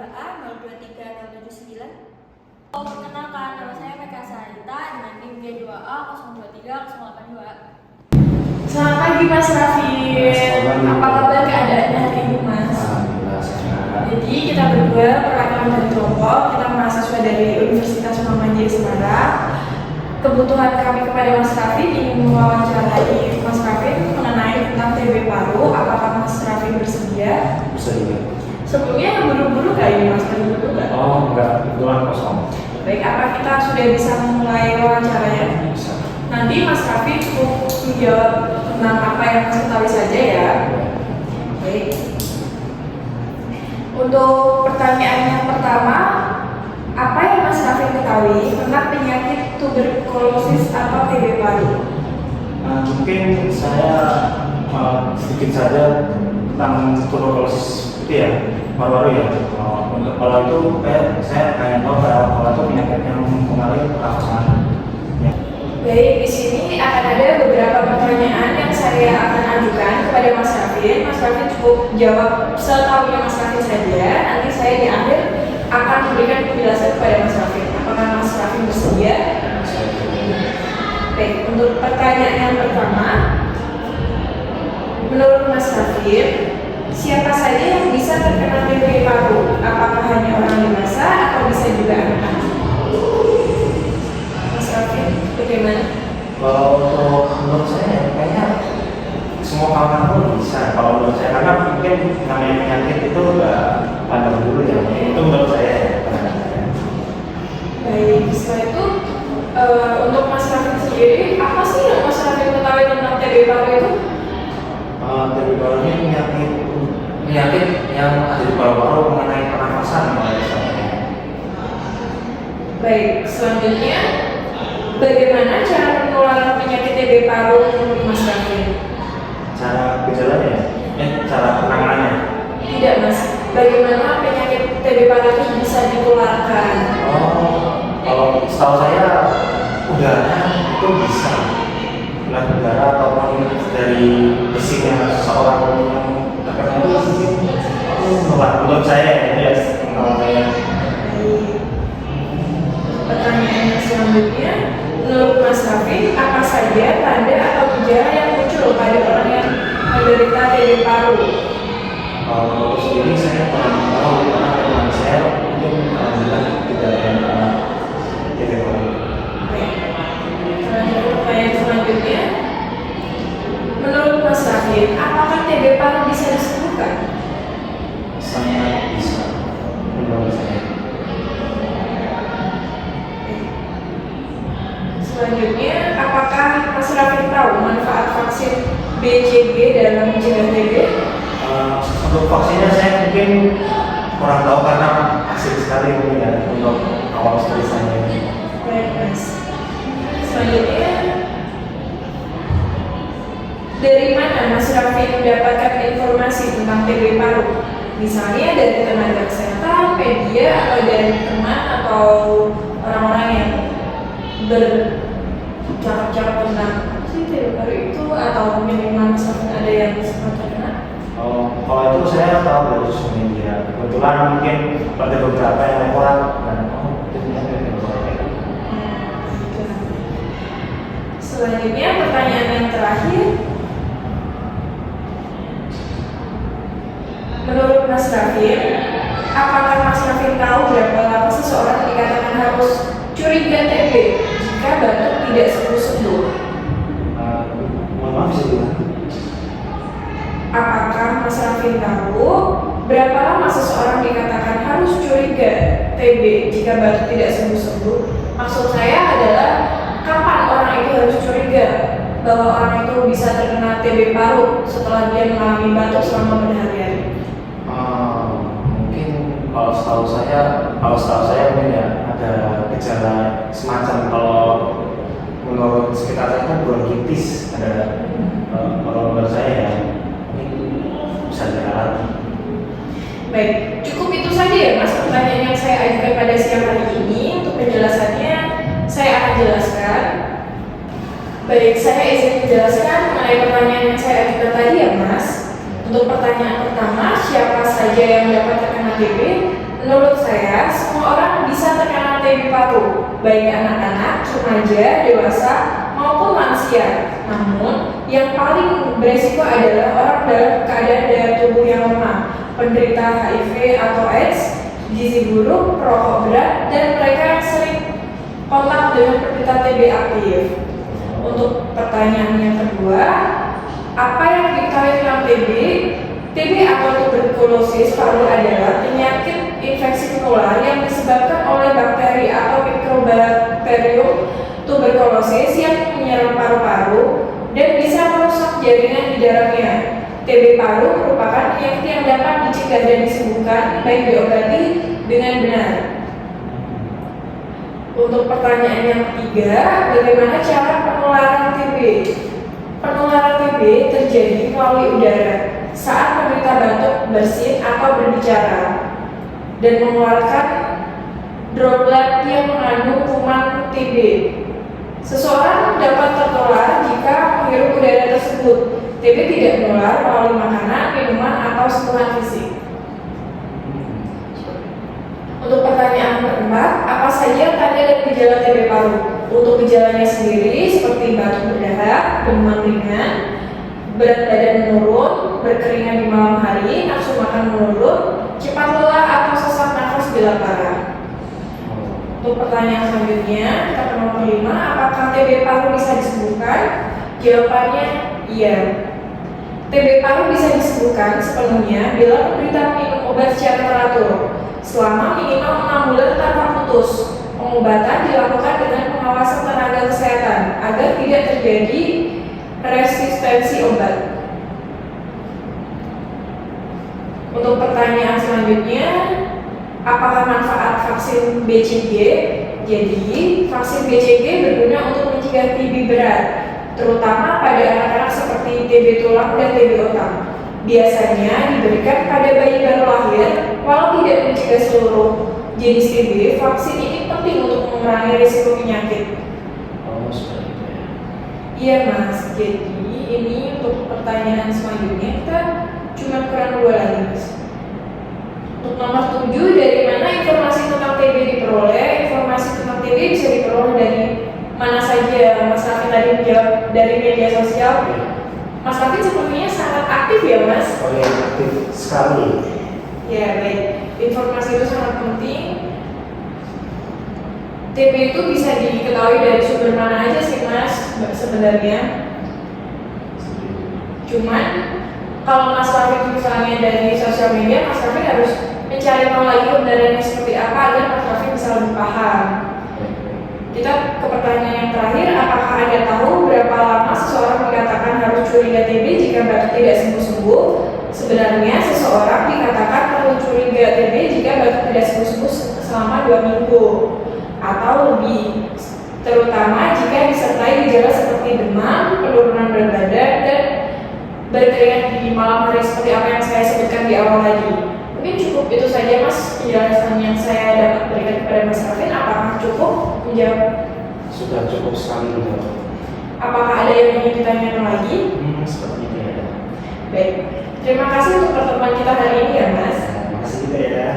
2A023079. Perkenalkan, nama saya Meka Sarita dengan NIM G2A023 082. Selamat pagi Mas Raffi. Apa kabar keadaannya hari ini Mas? Alhamdulillah sehat. Jadi kita berdua perwakilan dari kelompok, kita mahasiswa dari Universitas Muhammadiyah Semarang. Kebutuhan kami kepada Mas Raffi ingin mewawancarai Mas Raffi mengenai tentang TB paru. Apakah Mas Raffi bersedia? Bisa juga. Sebelumnya buru-buru kali Mas, buru-buru nggak? Oh enggak, kebetulan kosong. Baik, apa kita sudah bisa memulai wawancaranya? Bisa. Nanti Mas Raffi cukup menjawab tentang apa yang Mas ketahui saja ya. Baik. Untuk pertanyaan yang pertama, apa yang Mas Raffi ketahui tentang penyakit tuberkulosis atau TB paru? Mungkin saya sedikit saja tentang tuberkulosis itu ya, paru-paru ya. Untuk kalau itu saya pengen tahu kalau itu penyakit yang mempengaruhi pernafasan. Ya. Baik, di sini akan ada beberapa pertanyaan yang saya akan ajukan kepada Mas Raffi. Mas Raffi cukup jawab setahunya Mas Raffi saja. Nanti saya di akhir akan memberikan penjelasan kepada Mas Raffi. Apakah Mas Raffi bersedia? Baik, untuk pertanyaan yang pertama, menurut Mas Raffi, siapa saja yang bisa terkena TB paru? Apakah hanya orang dewasa atau bisa juga anak-anak? Mas Raffi, bagaimana? Kalau menurut saya kayaknya semua kalangan pun bisa. Kalau menurut saya karena mungkin namanya penyakit itu nggak pandang dulu ya. Itu menurut saya. Baik, setelah itu untuk Mas Raffi sendiri, apa sih yang Mas Raffi ketahui tentang TB paru itu? TB paru ini penyakit yang ada di paru-paru mengenai pernafasan. Baik, selanjutnya bagaimana cara penularan penyakit TB paru menurut Mas Raffi? Cara gejalanya, cara penanganannya. Tidak Mas, bagaimana penyakit TB paru itu bisa ditularkan? Kalau setahu saya udara itu bisa lewat udara ataupun dari bersinnya seseorang yang terkena itu menular. Menurut saya ya, kalau saya. Pertanyaan yang selanjutnya, menurut Mas Raffi, apa saja tanda atau gejala yang muncul pada orang yang menderita TB paru? Kalau menurut sendiri saya kurang tahu karena teman saya mungkin alhamdulillah tidak ada TB paru. Pertanyaan selanjutnya, menurut Mas Raffi, apakah TB paru bisa disembuhkan? Sangat bisa menurut saya. Selanjutnya, apakah Mas Raffi tahu manfaat vaksin BCG dalam mencegah TB? Untuk vaksinnya saya mungkin kurang tahu karena asik sekali mungkin ya untuk awal seperti saya. Baik Mas. Selanjutnya, dari mana Mas Raffi mendapatkan informasi tentang TB paru? Misalnya dari tenaga kesehatan, media, atau dari teman atau orang-orang yang bercakap-cakap tentang si TB paru itu, atau mungkin memang Mas Raffi ada yang sempat terkena? Kalau itu saya tahu dari sosial media. Kebetulan mungkin ada beberapa yang laporan dan itu penyakit yang berbahaya. Selanjutnya pertanyaan yang terakhir, menurut Mas Raffi, apakah Mas Raffi tahu berapa lama seseorang dikatakan harus curiga TB jika batuk tidak sembuh-sembuh? Mohon maaf bisa diulang. Apakah Mas Raffi tahu berapa lama seseorang dikatakan harus curiga TB jika batuk tidak sembuh-sembuh? Maksud saya adalah kapan orang itu harus curiga bahwa orang itu bisa terkena TB paru setelah dia mengalami batuk selama berhari-hari? Mungkin kalau setahu saya mungkin ya ada gejala semacam kalau menurut sekitar saya kan bronkitis ada. Kalau menurut saya ya bisa dirawat. Baik, cukup itu saja ya Mas pertanyaan yang saya ajukan pada siang hari ini. Untuk penjelasannya saya akan jelaskan. Baik, saya izin menjelaskan mengenai pertanyaan yang saya ajukan tadi ya Mas. Untuk pertanyaan pertama, siapa saja yang dapat terkena TB? Menurut saya, semua orang bisa terkena TB paru, baik anak-anak, remaja, dewasa, maupun lansia. Namun, yang paling beresiko adalah orang dalam keadaan daya tubuh yang lemah, penderita HIV atau AIDS, gizi buruk, perokok berat, dan mereka yang sering kontak dengan penderita TB aktif. Untuk pertanyaan yang kedua, apa yang diketahui tentang TB? TB atau tuberkulosis paru adalah penyakit infeksi menular yang disebabkan oleh bakteri atau mikrobakterium tuberkulosis yang menyerang paru-paru dan bisa merusak jaringan di dalamnya. TB paru merupakan penyakit yang dapat dicegah dan disembuhkan baik diobati dengan benar. Untuk pertanyaan yang ketiga, bagaimana cara penularan TB? Penularan TB terjadi melalui udara saat penderita batuk, bersin, atau berbicara dan mengeluarkan droplet yang mengandung kuman TB. Seseorang dapat tertular jika menghirup udara tersebut. TB tidak menular melalui makanan, minuman, atau sentuhan fisik. Untuk pertanyaan keempat, apa saja tanda dan gejala TB paru? Untuk gejalanya sendiri seperti batuk berdahak, demam ringan, berat badan menurun, berkeringat di malam hari, nafsu makan menurun, cepat lelah atau sesak nafas bila parah. Untuk pertanyaan selanjutnya, kita ke nomor 5, apakah TB paru bisa disembuhkan? Jawabannya iya. TB paru bisa disembuhkan sepenuhnya bila penderita minum obat secara teratur selama minimal 6 bulan tanpa putus. Pengobatan dilakukan dengan pengawasan tenaga kesehatan agar tidak terjadi resistensi obat. Untuk pertanyaan selanjutnya, apakah manfaat vaksin BCG? Jadi, vaksin BCG berguna untuk mencegah TB berat, terutama pada anak-anak seperti TB tulang dan TB otak. Biasanya diberikan pada bayi baru lahir, walau tidak mencegah seluruh jenis TB. Vaksin ini penting untuk mengurangi risiko penyakit. Oh, seperti itu ya. Iya mas, jadi ini untuk pertanyaan selanjutnya kita cuma kurang 2 lagi mas. Untuk nomor 7, dari mana informasi tentang TB diperoleh? Informasi tentang TB bisa diperoleh dari mana saja? Mas Raffi tadi menjawab dari media sosial. Mas Raffi sepertinya sangat aktif ya mas? Oh ya, aktif sekali. Ya baik, informasi itu sangat penting. TB itu bisa diketahui dari sumber mana aja sih mas sebenarnya? Cuman kalau Mas Raffi misalnya dari sosial media, Mas Raffi harus mencari tahu lagi kebenarannya seperti apa agar Mas Raffi bisa lebih paham. Kita ke pertanyaan yang terakhir, apakah Anda tahu berapa lama seseorang dikatakan harus curiga TB jika batuk tidak sembuh-sembuh? Sebenarnya seseorang dikatakan perlu curiga TB jika batuk tidak sembuh-sembuh selama 2 minggu atau lebih, terutama jika disertai gejala seperti demam, penurunan berat badan, dan berkeringat di malam hari seperti apa yang saya sebutkan di awal tadi. Mungkin cukup itu saja mas penjelasan yang saya dapat berikan kepada Mas Rafin. Apakah cukup menjawab? Sudah cukup sekali menjawab. Apakah ada yang ingin ditanyakan lagi? Sepertinya ada. Baik, terima kasih untuk pertemuan kita hari ini ya mas. Terima kasih juga ya.